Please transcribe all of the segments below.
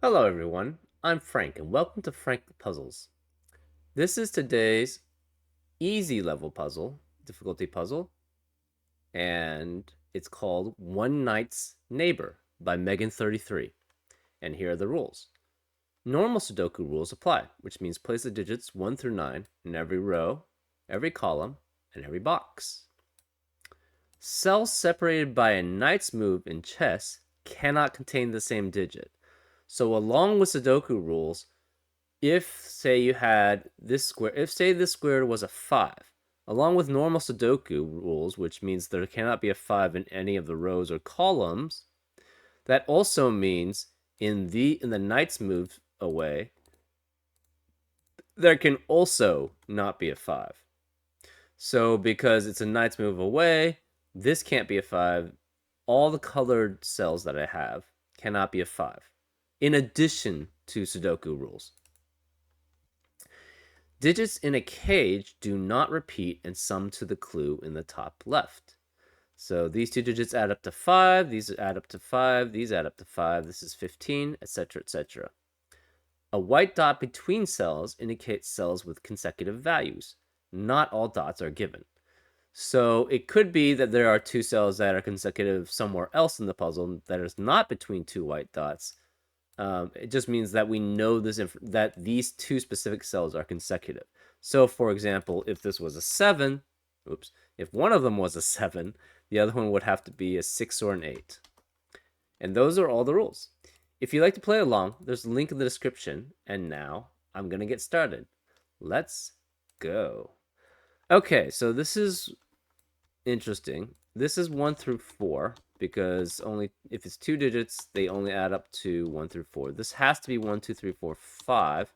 Hello everyone, I'm Frank and welcome to Frank the Puzzles. This is today's easy level puzzle, difficulty puzzle, and it's called One Night's Neighbor by Megan33. And here are the rules. Normal Sudoku rules apply, which means place the digits 1 through 9 in every row, every column, and every box. Cells separated by a knight's move in chess cannot contain the same digit. So along with Sudoku rules, if say you had this square, if say this square was a 5, along with normal Sudoku rules, which means there cannot be a 5 in any of the rows or columns, that also means in the knight's move away, there can also not be a 5. So because it's a knight's move away, this can't be a 5. All the colored cells that I have cannot be a 5, in addition to Sudoku rules. Digits in a cage do not repeat and sum to the clue in the top left. So these two digits add up to 5, these add up to 5, these add up to 5, this is 15, etc., etc. A white dot between cells indicates cells with consecutive values. Not all dots are given. So it could be that there are two cells that are consecutive somewhere else in the puzzle that is not between two white dots. It just means that we know that these two specific cells are consecutive. So, for example, if this was a 7, if one of them was a 7, the other one would have to be a 6 or an 8. And those are all the rules. If you'd like to play along, there's a link in the description. And now I'm going to get started. Let's go. Okay, so this is interesting. This is 1 through 4 because only if it's two digits, they only add up to 1 through 4. This has to be 1, 2, 3, 4, 5.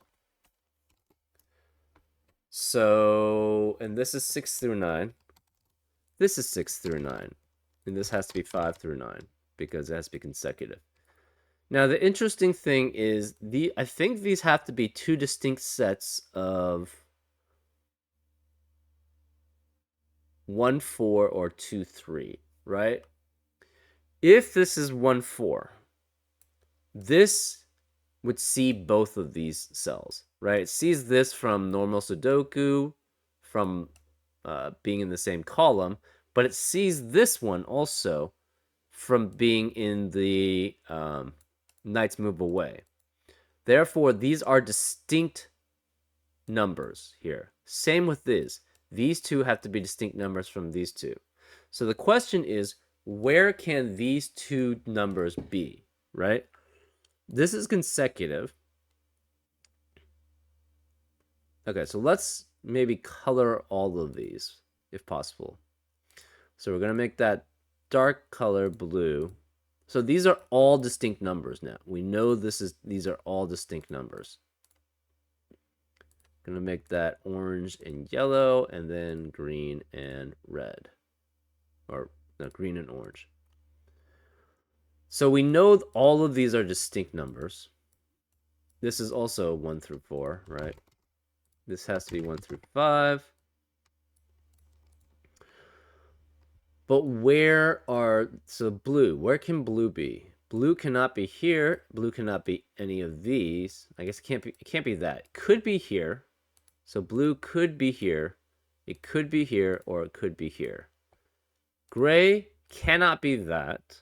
So, and this is 6 through 9. This is 6 through 9. And this has to be 5 through 9 because it has to be consecutive. Now, the interesting thing is I think these have to be two distinct sets of 1, 4 or 2, 3, right? If this is 1, 4, this would see both of these cells, right? It sees this from normal Sudoku, from being in the same column, but it sees this one also from being in the knight's move away. Therefore, these are distinct numbers here. Same with this. These two have to be distinct numbers from these two. So the question is, where can these two numbers be, right? This is consecutive. Okay, so let's maybe color all of these, if possible. So we're going to make that dark color blue. So these are all distinct numbers now. We know these are all distinct numbers. I'm going to make that orange and yellow, and then green and red. Or no, green and orange. So we know all of these are distinct numbers. This is also 1 through 4, right? This has to be 1 through 5. But so blue, where can blue be? Blue cannot be here. Blue cannot be any of these. I guess it can't be that. It could be here. So blue could be here. It could be here, or it could be here. Gray cannot be that.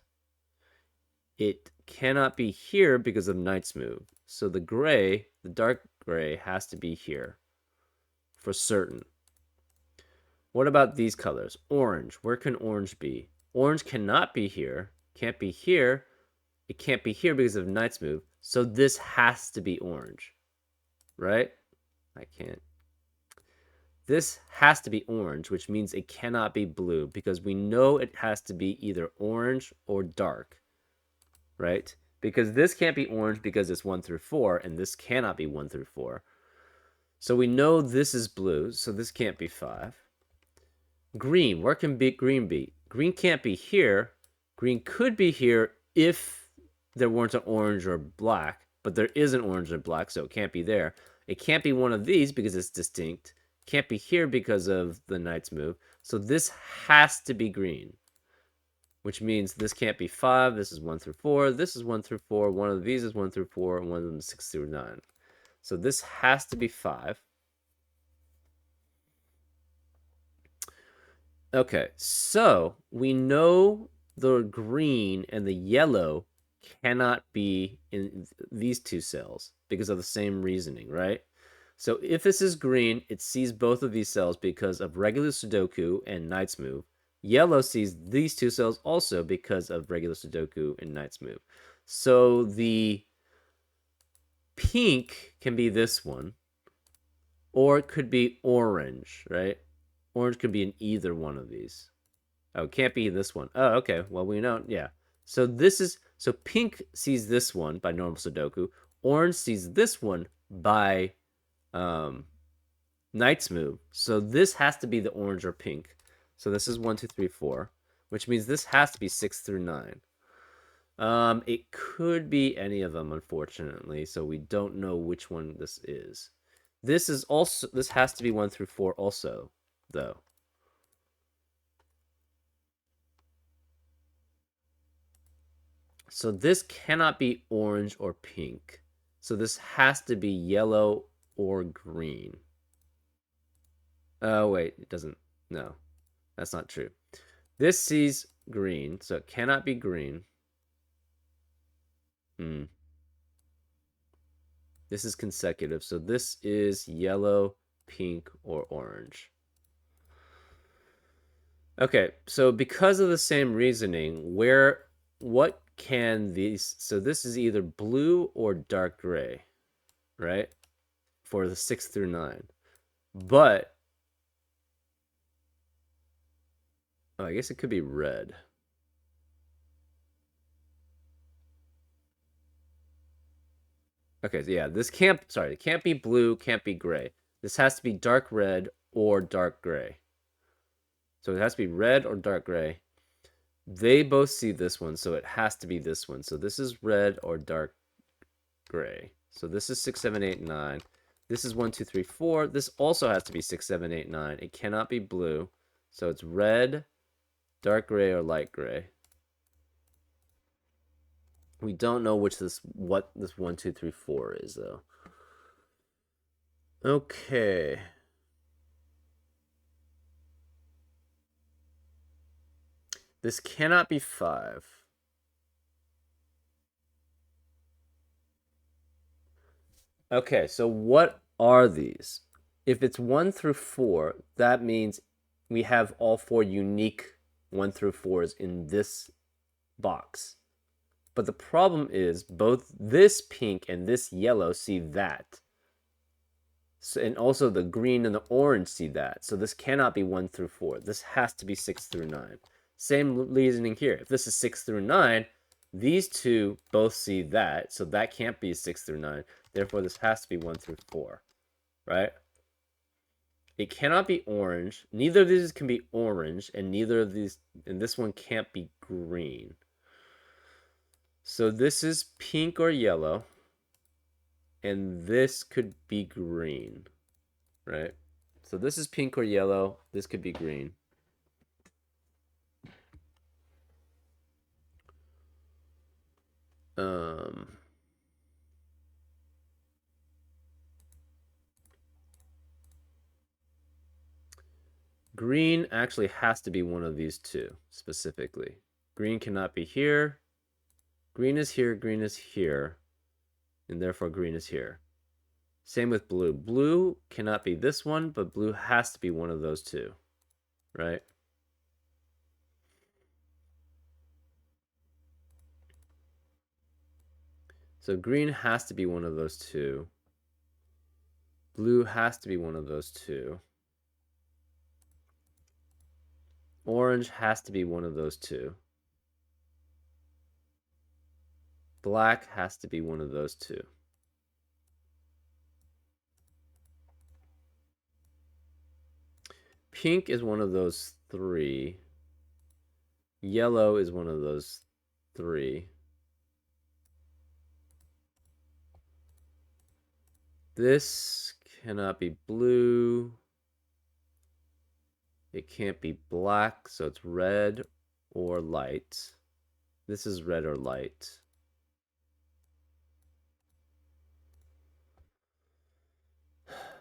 It cannot be here because of knight's move. So the gray, the dark gray, has to be here for certain. What about these colors? Orange. Where can orange be? Orange cannot be here. Can't be here. It can't be here because of knight's move. So this has to be orange. Right? I can't. This has to be orange, which means it cannot be blue because we know it has to be either orange or dark. Right? Because this can't be orange because it's 1 through 4, and this cannot be 1 through 4. So we know this is blue, so this can't be 5. Green, where can green be? Green can't be here. Green could be here if there weren't an orange or black, but there is an orange or black, so it can't be there. It can't be one of these because it's distinct. Can't be here because of the knight's move. So this has to be green. which means this can't be 5. This is 1 through 4. This is 1 through 4. One of these is 1 through 4, and one of them is 6 through 9. So this has to be 5. Okay, so we know the green and the yellow cannot be in these two cells because of the same reasoning, right? So if this is green, it sees both of these cells because of regular Sudoku and Knight's Move. Yellow sees these two cells also because of regular Sudoku and Knight's Move. So the pink can be this one, or it could be orange, right? Orange could be in either one of these. Oh, it can't be this one. Oh, okay. Well, we know. Yeah. So this is so pink sees this one by normal Sudoku. Orange sees this one by Knight's Move. So this has to be the orange or pink. So this is 1, 2, 3, 4, which means this has to be 6 through 9. It could be any of them, unfortunately. So we don't know which one this is. This has to be 1 through 4 also, though. So this cannot be orange or pink. So this has to be yellow or green. Oh, wait, it doesn't. No, that's not true. This sees green, so it cannot be green. This is consecutive, so this is yellow, pink, or orange. Okay, so because of the same reasoning, what can these, so this is either blue or dark gray, right? For the 6 through 9. But, oh, I guess it could be red. Okay, so yeah, it can't be blue, can't be gray. This has to be dark red or dark gray. So it has to be red or dark gray. They both see this one, so it has to be this one. So this is red or dark gray. So this is 6, 7, 8, 9. This is 1, 2, 3, 4. This also has to be 6, 7, 8, 9. It cannot be blue. So it's red, dark gray, or light gray. We don't know what this 1, 2, 3, 4 is, though. Okay. This cannot be 5. Okay, so what are these? If it's 1 through 4, that means we have all 4 unique 1 through 4s in this box. But the problem is both this pink and this yellow see that. So, and also the green and the orange see that. So this cannot be 1 through 4. This has to be 6 through 9. Same reasoning here. If this is 6 through 9, these two both see that. So that can't be 6 through 9. Therefore, this has to be 1 through 4. Right? It cannot be orange. Neither of these can be orange. And neither of these, and this one can't be green. So this is pink or yellow. And this could be green. Right? So this is pink or yellow. This could be green. Green actually has to be one of these two, specifically. Green cannot be here. Green is here, green is here. And therefore green is here. Same with blue. Blue cannot be this one, but blue has to be one of those two. Right? So green has to be one of those two. Blue has to be one of those two. Orange has to be one of those two. Black has to be one of those two. Pink is one of those 3. Yellow is one of those 3. This cannot be blue. It can't be black, so it's red or light. This is red or light.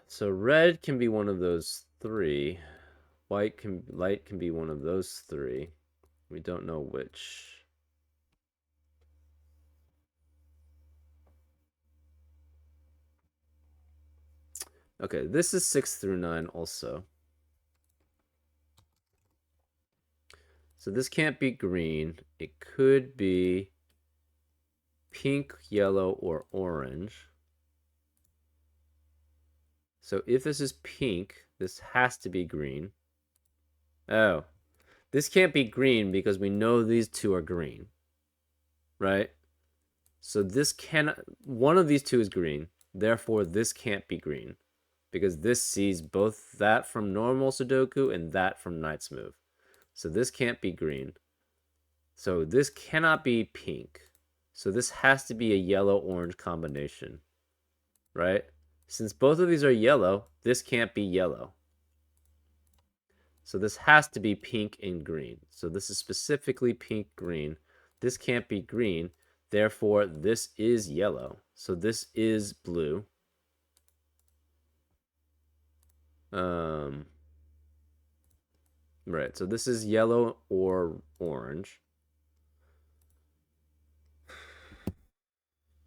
So red can be one of those three. Light can be one of those three. We don't know which. Okay, this is 6 through 9 also. So this can't be green. It could be pink, yellow, or orange. So if this is pink, this has to be green. Oh, this can't be green because we know these two are green, right? So this cannot, one of these two is green. Therefore, this can't be green because this sees both that from normal Sudoku and that from Knight's Move. So this can't be green. So this cannot be pink. So this has to be a yellow-orange combination, right? Since both of these are yellow, this can't be yellow. So this has to be pink and green. So this is specifically pink, green. This can't be green. Therefore, this is yellow. So this is blue. Right, so this is yellow or orange.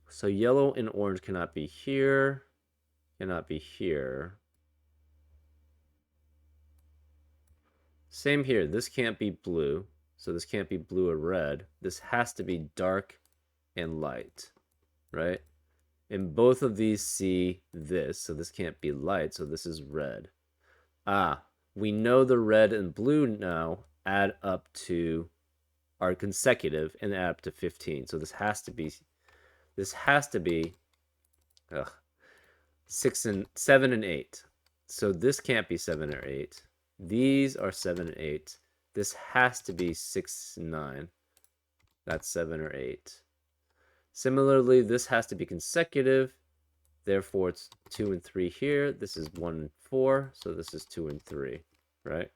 So yellow and orange cannot be here, cannot be here. Same here, this can't be blue, so this can't be blue or red. This has to be dark and light, right? And both of these see this, so this can't be light, so this is red. Ah, we know the red and blue now add up to, are consecutive and add up to 15. So this has to be ugh, 7 and 8. So this can't be 7 or 8. These are 7 and 8. This has to be 6 and 9. That's 7 or 8. Similarly, this has to be consecutive. Therefore, it's 2 and 3 here. This is 1 and 4. So this is 2 and 3, right?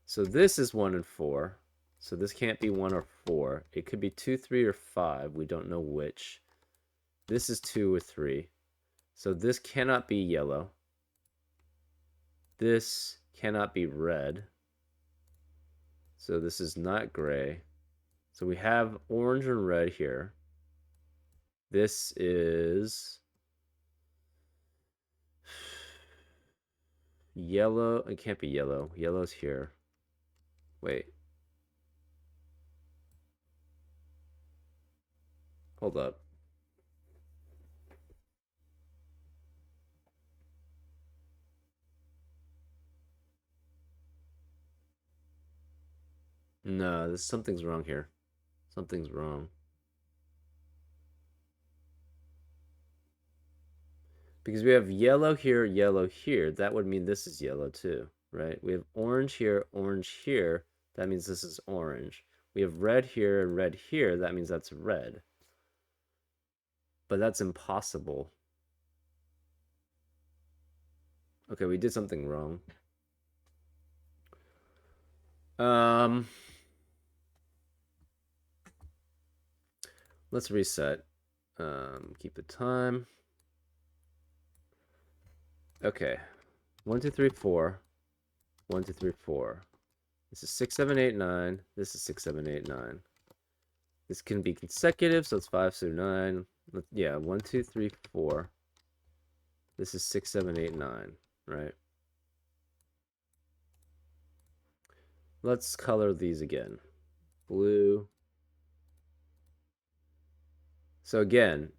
So this is 1 and 4. So this can't be 1 or 4. It could be 2, 3, or 5. We don't know which. This is 2 or 3. So this cannot be yellow. This cannot be red. So this is not gray. So we have orange and red here. This is yellow. It can't be yellow. Yellow's here. Wait. Hold up. No, something's wrong here. Something's wrong. Because we have yellow here, yellow here. That would mean this is yellow too, right? We have orange here, orange here. That means this is orange. We have red here and red here. That means that's red. But that's impossible. Okay, we did something wrong. Let's reset. Keep the time. Okay. 1, 2, 3, 4. 1, 2, 3, 4. This is 6, 7, 8, 9. This is 6, 7, 8, 9. This can be consecutive, so it's 5 through 9. Yeah, 1, 2, 3, 4. This is 6, 7, 8, 9, right? Let's color these again. Blue. So again,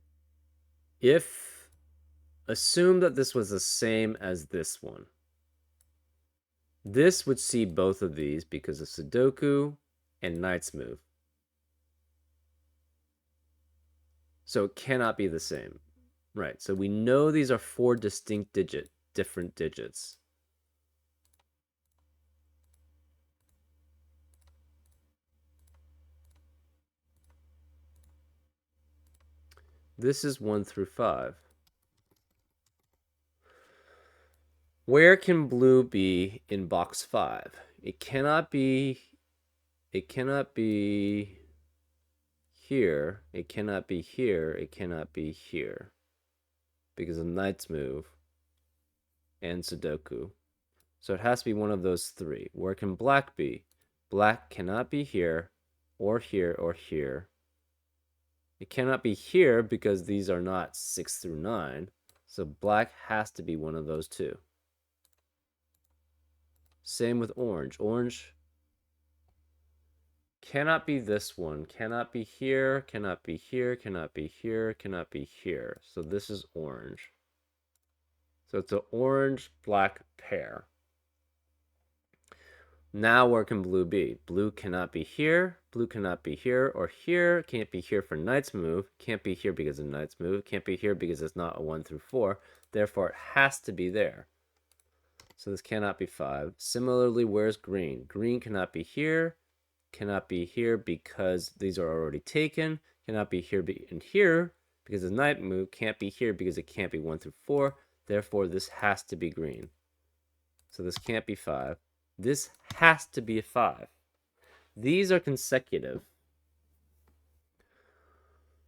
assume that this was the same as this one. This would see both of these because of Sudoku and Knight's Move. So it cannot be the same. Right, so we know these are 4 distinct different digits. This is 1 through 5. Where can blue be in box 5? It cannot be It cannot be here. It cannot be here. It cannot be here. Because of knight's move and Sudoku. So it has to be one of those three. Where can black be? Black cannot be here, or here, or here. It cannot be here because these are not 6 through 9. So black has to be one of those two. Same with orange. Orange cannot be this one. Cannot be here, cannot be here, cannot be here, cannot be here. So this is orange. So it's an orange-black pair. Now where can blue be? Blue cannot be here. Blue cannot be here or here. Can't be here for knight's move. Can't be here because of knight's move. Can't be here because it's not a 1 through 4. Therefore, it has to be there. So this cannot be 5. Similarly, where's green? Green cannot be here. Cannot be here because these are already taken. Cannot be here and here because of knight move. Can't be here because it can't be 1 through 4. Therefore, this has to be green. So this can't be 5. This has to be a 5. These are consecutive.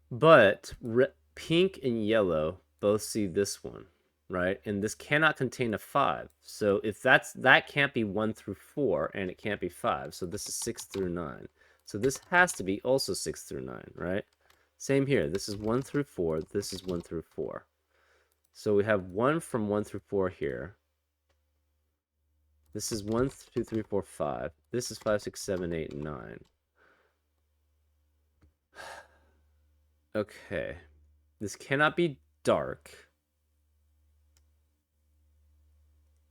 But pink and yellow both see this one, right? And this cannot contain a 5. So if that can't be 1 through 4, and it can't be 5. So this is 6 through 9. So this has to be also 6 through 9, right? Same here. This is 1 through 4. This is 1 through 4. So we have 1 from 1 through 4 here. This is 1, 2, 3, 4, 5. This is 5, 6, 7, 8, 9. Okay. This cannot be dark.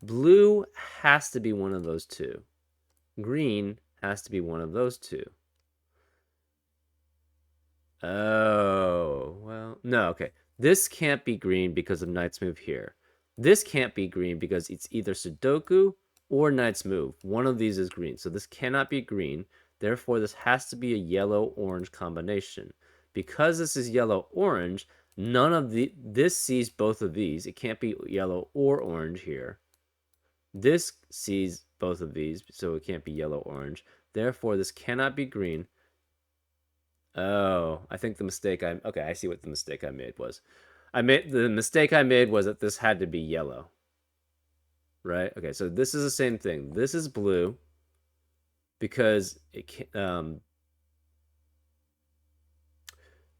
Blue has to be one of those two. Green has to be one of those two. Oh, well, no, okay. This can't be green because of knight's move here. This can't be green because it's either Sudoku or knight's move. One of these is green. So this cannot be green. Therefore, this has to be a yellow-orange combination. Because this is yellow-orange, this sees both of these. It can't be yellow or orange here. This sees both of these, so it can't be yellow-orange. Therefore, this cannot be green. Oh, I think the mistake okay, I see what the mistake I made was. The mistake I made was that this had to be yellow. Right? Okay, so this is the same thing. This is blue because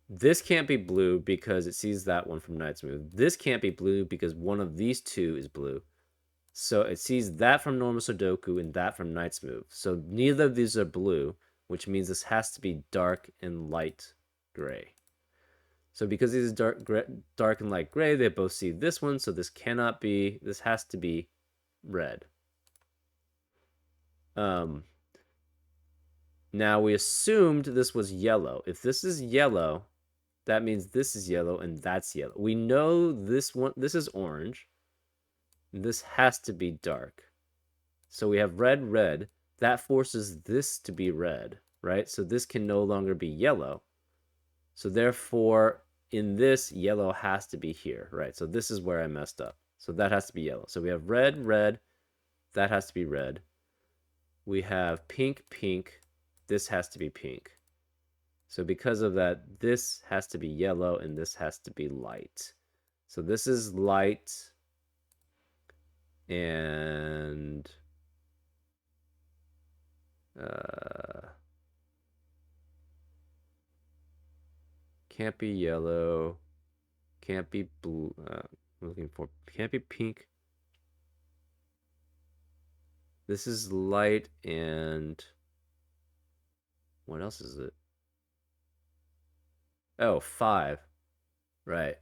this can't be blue because it sees that one from knight's move. This can't be blue because one of these two is blue. So it sees that from normal Sudoku and that from knight's move. So neither of these are blue, which means this has to be dark and light gray. So because these are dark and light gray, they both see this one. So this cannot be, this has to be red. Now we assumed this was yellow. If this is yellow, that means this is yellow and that's yellow. We know this is orange. This has to be dark. So we have red, red. That forces this to be red, right? So this can no longer be yellow. So therefore, in this, yellow has to be here, right? So this is where I messed up. So that has to be yellow. So we have red, red. That has to be red. We have pink, pink. This has to be pink. So because of that, this has to be yellow and this has to be light. So this is light and can't be yellow, can't be blue. I'm looking for can't be pink. This is light and what else is it? Oh, 5. Right.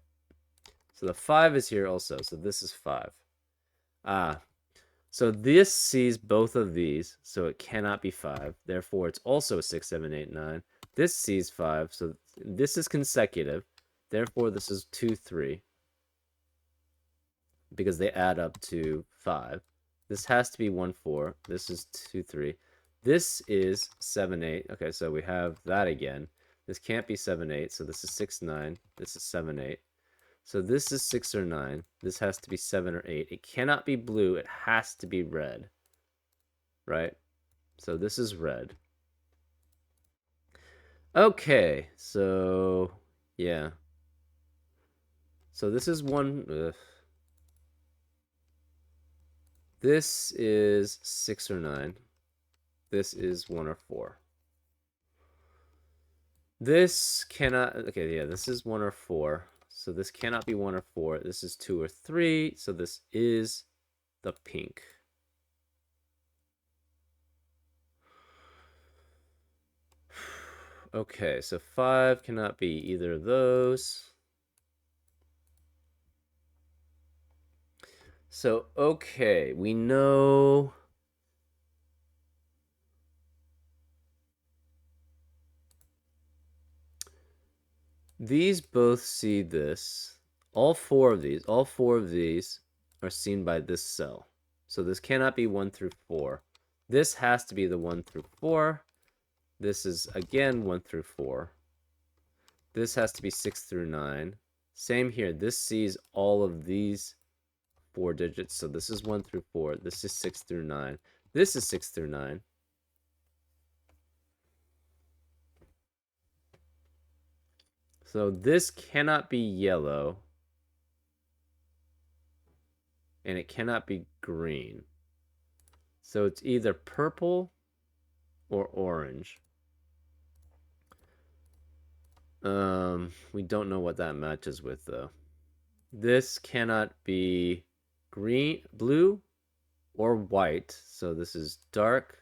So the 5 is here also. So this is 5. So this sees both of these, so it cannot be 5. Therefore, it's also a 6, 7, 8, 9. This sees 5, so this is consecutive. Therefore, this is 2, 3. Because they add up to 5. This has to be 1, 4. This is 2, 3. This is 7, 8. Okay, so we have that again. This can't be 7, 8, so this is 6, 9. This is 7, 8. So this is 6 or 9. This has to be 7 or 8. It cannot be blue. It has to be red. Right? So this is red. Okay, so yeah. So this is one. This is 6 or 9. This is 1 or 4. This cannot. Okay, yeah, this is 1 or 4. So this cannot be 1 or 4. This is 2 or 3. So this is the pink. Okay, so 5 cannot be either of those. So, okay, we know. These both see this. All four of these are seen by this cell. So this cannot be 1 through 4. This has to be the 1 through 4. This is, again, 1 through 4. This has to be 6 through 9. Same here. This sees all of these 4 digits. So this is 1 through 4. This is 6 through 9. This is 6 through 9. So this cannot be yellow. And it cannot be green. So it's either purple or orange. We don't know what that matches with though. This cannot be green, blue, or white. So this is dark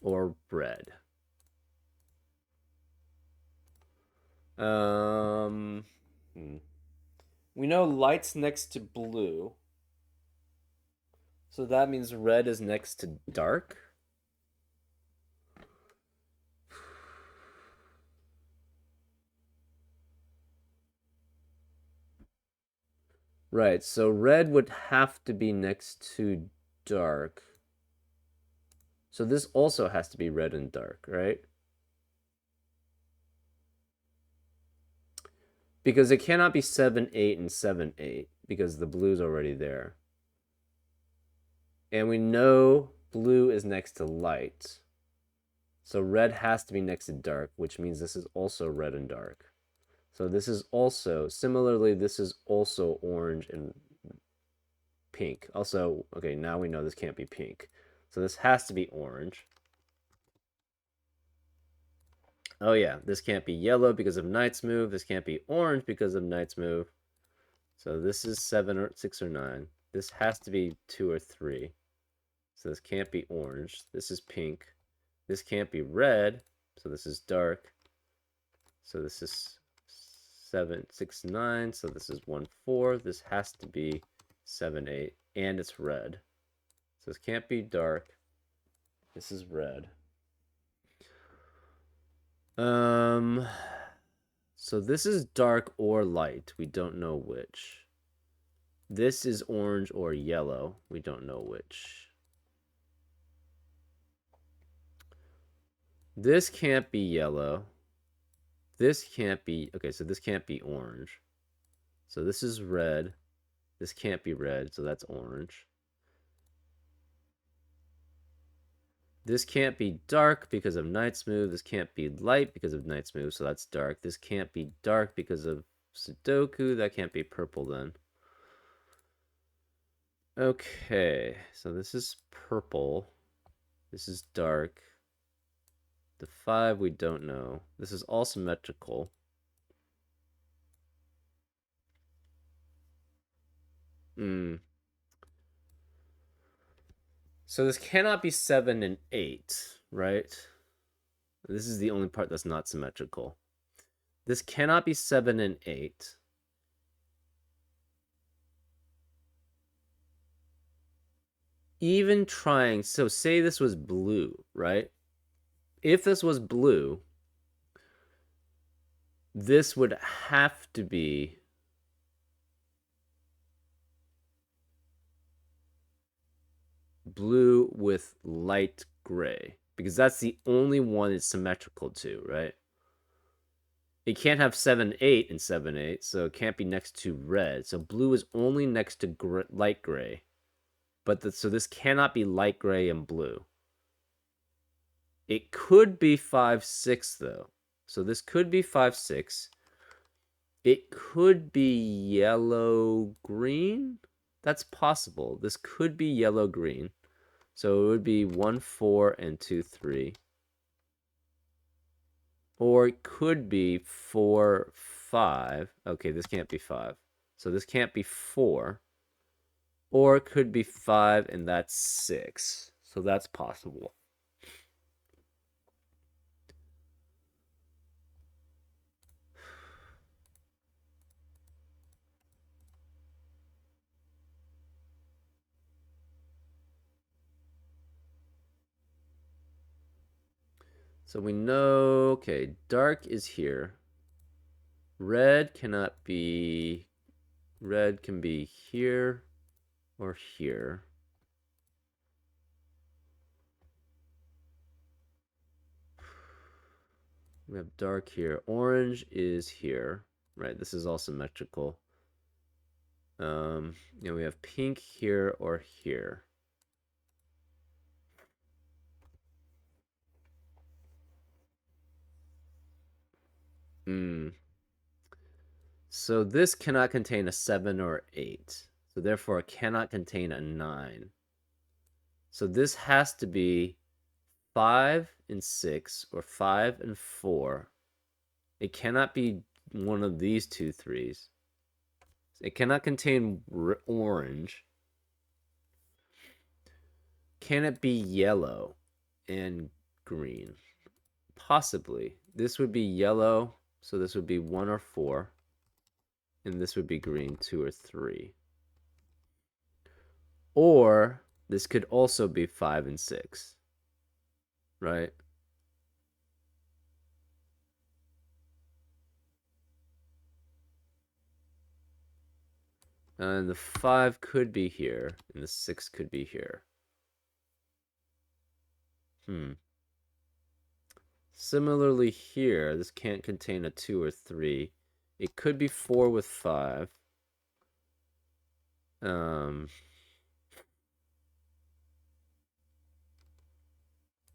or red. Um, we know light's next to blue. So that means red is next to dark. Right, so red would have to be next to dark. So this also has to be red and dark, right? Because it cannot be 7, 8, and 7, 8 because the blue's already there. And we know blue is next to light. So red has to be next to dark, which means this is also red and dark. So this is also, similarly, this is also orange and pink. Also, okay, now we know this can't be pink. So this has to be orange. Oh yeah, this can't be yellow because of Knight's move. This can't be orange because of Knight's move. So this is 7 or 6 or 9. This has to be 2 or 3. So this can't be orange. This is pink. This can't be red. So this is dark. So this is 7, 6, 9. So this is 1, 4. This has to be 7, 8. And it's red. So this can't be dark. This is red. So this is dark or light. We don't know which. This is orange or yellow. We don't know which. This can't be yellow. This can't be... Okay, so this can't be orange. So this is red. This can't be red, so that's orange. This can't be dark because of Knight's move. This can't be light because of Knight's move, so that's dark. This can't be dark because of Sudoku. That can't be purple then. Okay, so this is purple. This is dark. The 5 we don't know. This is all symmetrical. So this cannot be 7 and 8, right? This is the only part that's not symmetrical. This cannot be 7 and 8. Even trying, so say this was blue, right? If this was blue, this would have to be blue with light gray because that's the only one it's symmetrical to, right? It can't have 7, 8 and 7, 8, so it can't be next to red. So blue is only next to light gray. But so this cannot be light gray and blue. It could be 5-6 though. So this could be 5-6. It could be yellow green. That's possible. This could be yellow green. So it would be 1-4 and 2-3. Or it could be 4-5. Okay, this can't be 5. So this can't be 4. Or it could be 5 and that's 6. So that's possible. So we know, okay, dark is here. Red cannot be, red can be here or here. We have dark here. Orange is here, right? This is all symmetrical. We have pink here or here. So this cannot contain a 7 or 8. So therefore it cannot contain a 9. So this has to be 5 and 6 or 5 and 4. It cannot be one of these two threes. It cannot contain orange. Can it be yellow and green? Possibly. This would be yellow, so this would be 1 or 4. And this would be green, 2 or 3. Or this could also be 5 and 6. Right? And the 5 could be here, and the 6 could be here. Similarly here, this can't contain a 2 or 3. It could be 4 with 5.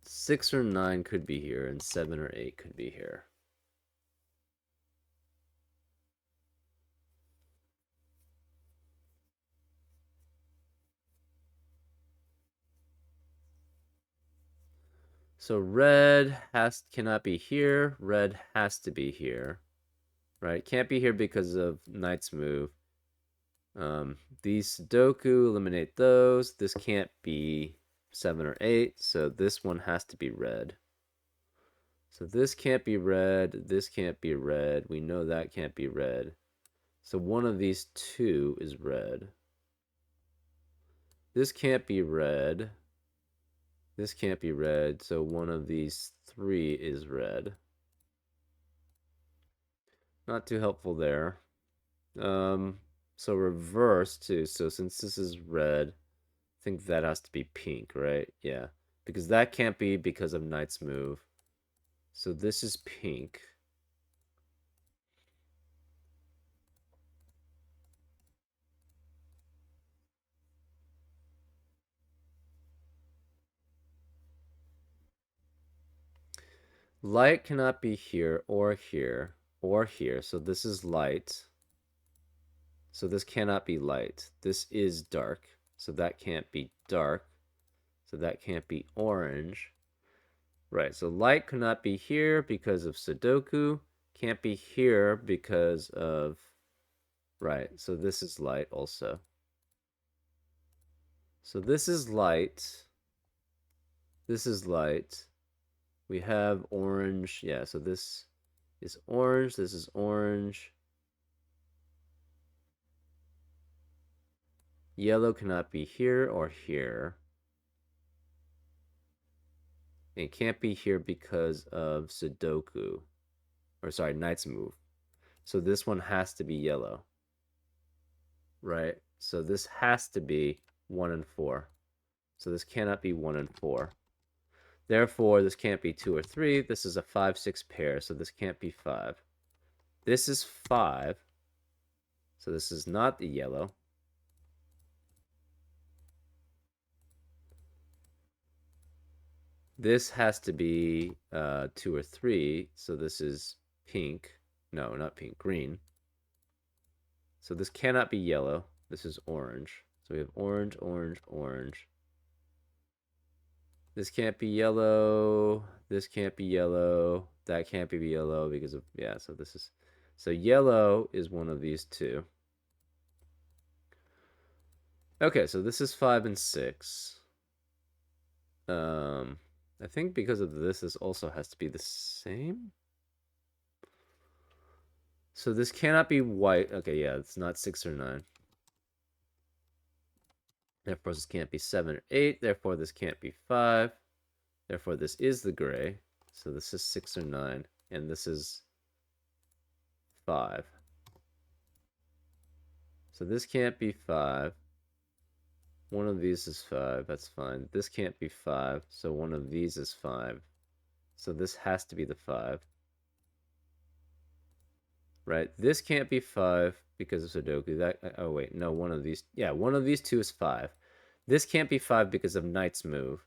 6 or 9 could be here, and 7 or 8 could be here. So red cannot be here. Red has to be here, right? Can't be here because of knight's move. These Sudoku, eliminate those. This can't be 7 or 8, so this one has to be red. So this can't be red. This can't be red. We know that can't be red. So one of these two is red. This can't be red. This can't be red, so one of these three is red. Not too helpful there. So reverse too. So since this is red, I think that has to be pink, right? Yeah, because that can't be because of knight's move. So this is pink. Light cannot be here or here or here. So this is light. So this cannot be light. This is dark. So that can't be dark. So that can't be orange. Right, so light cannot be here because of Sudoku. Can't be here because of... Right, so this is light also. So this is light. This is light. We have orange. Yeah, so this is orange. This is orange. Yellow cannot be here or here. It can't be here because of Sudoku. Or sorry, knight's move. So this one has to be yellow. Right? So this has to be 1 and 4. So this cannot be 1 and 4. Therefore, this can't be 2 or 3. This is a 5-6 pair, so this can't be 5. This is 5. So this is not the yellow. This has to be 2 or 3. So this is pink. No, not pink, green. So this cannot be yellow. This is orange. So we have orange, orange, orange. This can't be yellow. This can't be yellow. That can't be yellow because of, yeah, so this is, so yellow is one of these two. Okay, so this is 5 and 6. Um, I think because of this also has to be the same. So this cannot be white. Okay, yeah, it's not 6 or 9. Therefore, this can't be 7 or 8. Therefore, this can't be 5. Therefore, this is the gray. So this is 6 or 9. And this is 5. So this can't be 5. One of these is 5. That's fine. This can't be 5. So one of these is 5. So this has to be the 5. Right? This can't be 5 because of Sudoku. That, oh wait, no, one of these. Yeah, one of these two is 5. This can't be 5 because of Knight's move.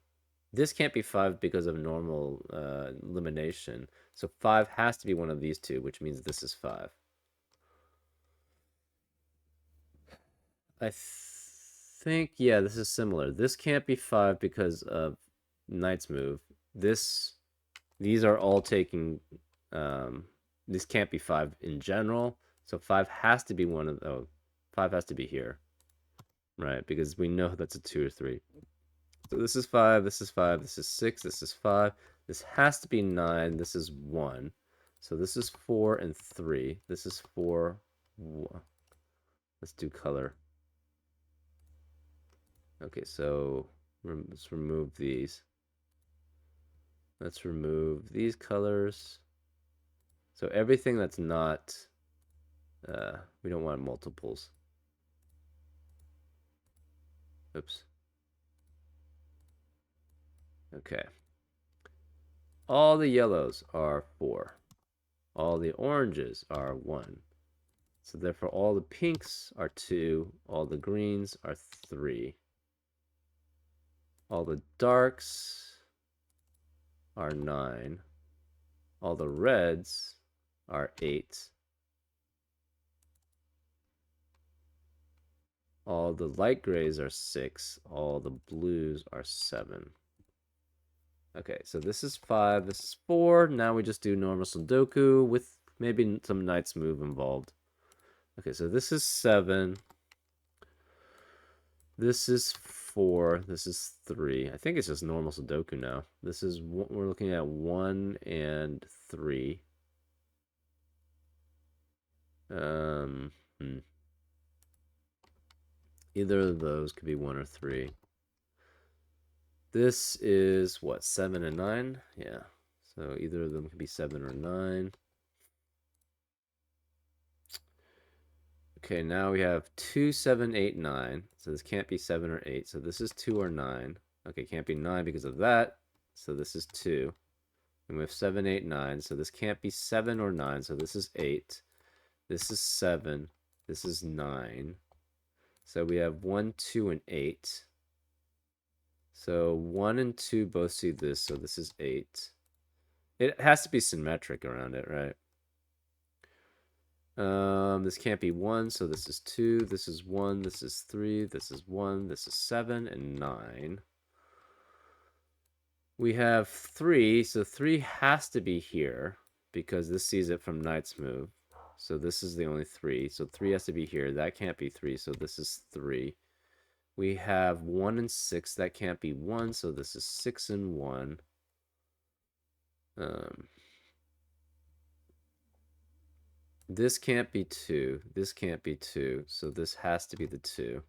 This can't be 5 because of normal elimination. So 5 has to be one of these two, which means this is 5. I think, yeah, this is similar. This can't be 5 because of Knight's move. These are all taking, this can't be 5 in general. So 5 has to be one of, oh, 5 has to be here, right? Because we know that's a 2 or 3. So this is 5, this is 5, this is 6, this is 5. This has to be 9, this is 1. So this is 4 and 3. This is 4. Let's do color. Okay, so let's remove these. Let's remove these colors. So everything that's not, we don't want multiples. Oops. Okay. All the yellows are 4. All the oranges are 1. So therefore all the pinks are 2. All the greens are 3. All the darks are 9. All the reds are 8. All the light grays are 6. All the blues are 7. Okay, so this is 5. This is 4. Now we just do normal Sudoku with maybe some Knight's move involved. Okay, so this is 7. This is 4. This is 3. I think it's just normal Sudoku now. This is, we're looking at 1 and 3. Hmm. Either of those could be 1 or 3. This is what, 7 and 9? Yeah. So either of them could be 7 or 9. Okay, now we have 2, 7, 8, 9. So this can't be 7 or 8. So this is 2 or 9. Okay, can't be 9 because of that. So this is 2. And we have 7, 8, 9. So this can't be 7 or 9. So this is 8. This is 7. This is 9. So we have 1, 2, and 8. So 1 and 2 both see this. So this is 8. It has to be symmetric around it, right? This can't be 1, so this is 2, this is 1, this is 3, this is 1, this is 7, and 9. We have 3, so 3 has to be here, because this sees it from Knight's move. So this is the only 3, so 3 has to be here. That can't be 3, so this is 3. We have 1 and 6, that can't be 1, so this is 6 and 1. This can't be 2. This can't be 2. So this has to be the 2.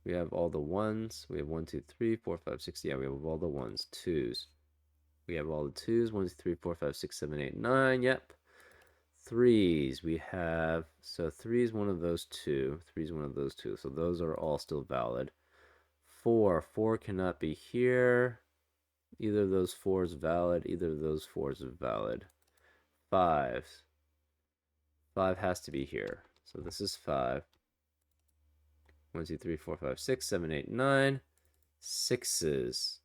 We have all the 1s. We have 1, 2, 3, 4, 5, 6. Yeah, we have all the 1s. 2s. We have all the 2s. 1, 2, 3, 4, 5, 6, 7, 8, 9. Yep. 3s. We have... So 3 is one of those 2. 3 is one of those 2. So those are all still valid. 4. 4 cannot be here. Either of those 4 is valid. Either of those 4s are valid. 5. 5 has to be here. So this is 5. 1, 2, 3, 4, 5, 6, 7, 8, 9. 6s.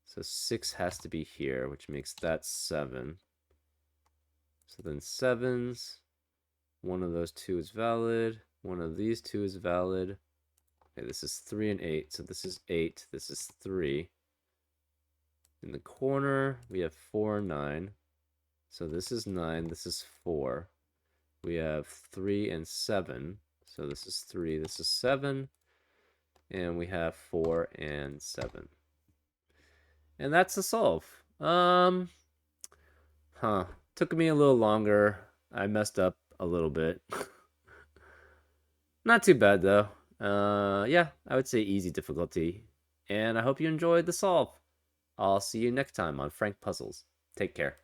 So 6 has to be here, which makes that 7. So then 7s. One of those two is valid. One of these two is valid. Okay, this is 3 and 8. So this is 8. This is 3. In the corner, we have 4 and 9. So this is 9. This is 4. We have 3 and 7. So this is 3. This is 7. And we have 4 and 7. And that's the solve. Took me a little longer. I messed up a little bit. Not too bad though. Yeah, I would say easy difficulty. And I hope you enjoyed the solve. I'll see you next time on Frank Puzzles. Take care.